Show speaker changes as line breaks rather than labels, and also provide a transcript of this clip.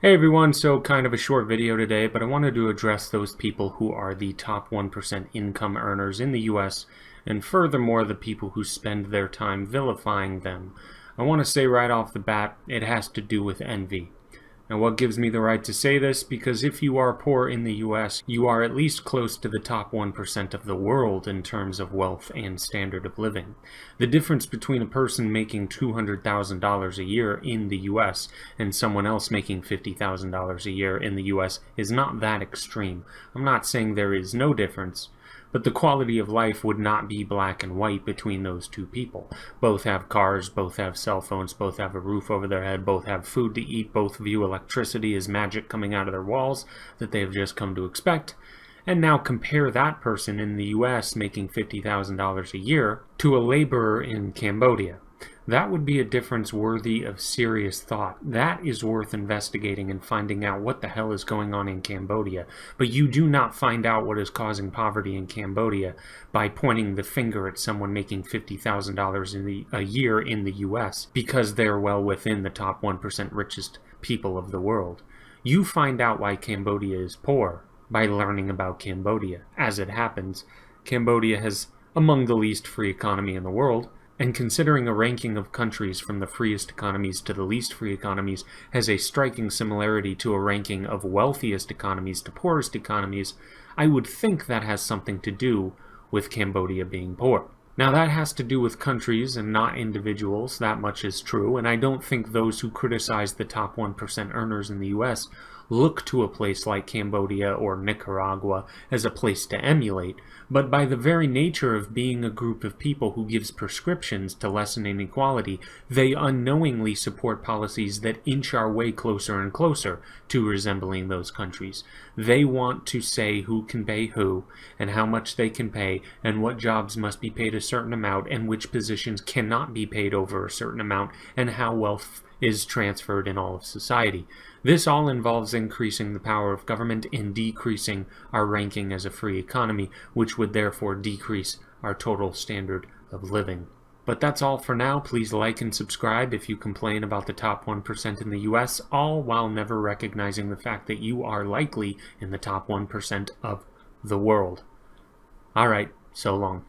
Hey everyone, so kind of a short video today, but I wanted to address those people who are the top 1% income earners in the US, and furthermore the people who spend their time vilifying them. I want to say right off the bat, it has to do with envy. Now what gives me the right to say this? Because if you are poor in the US, you are at least close to the top 1% of the world in terms of wealth and standard of living. The difference between a person making $200,000 a year in the US and someone else making $50,000 a year in the US is not that extreme. I'm not saying there is no difference, but the quality of life would not be black and white between those two people. Both have cars, both have cell phones, both have a roof over their head, both have food to eat, both view electricity as magic coming out of their walls that they have just come to expect. And now compare that person in the US making $50,000 a year to a laborer in Cambodia. That would be a difference worthy of serious thought. That is worth investigating and finding out what the hell is going on in Cambodia. But you do not find out what is causing poverty in Cambodia by pointing the finger at someone making $50,000 a year in the US because they're well within the top 1% richest people of the world. You find out why Cambodia is poor by learning about Cambodia. As it happens, Cambodia has among the least free economy in the world, and considering a ranking of countries from the freest economies to the least free economies has a striking similarity to a ranking of wealthiest economies to poorest economies, I would think that has something to do with Cambodia being poor. Now that has to do with countries and not individuals, that much is true, and I don't think those who criticize the top 1% earners in the US look to a place like Cambodia or Nicaragua as a place to emulate, but by the very nature of being a group of people who gives prescriptions to lessen inequality, they unknowingly support policies that inch our way closer and closer to resembling those countries. They want to say who can pay who, and how much they can pay, and what jobs must be paid a certain amount, and which positions cannot be paid over a certain amount, and how wealth is transferred in all of society. This all involves increasing the power of government and decreasing our ranking as a free economy, which would therefore decrease our total standard of living. But that's all for now. Please like and subscribe if you complain about the top 1% in the US, all while never recognizing the fact that you are likely in the top 1% of the world. Alright, so long.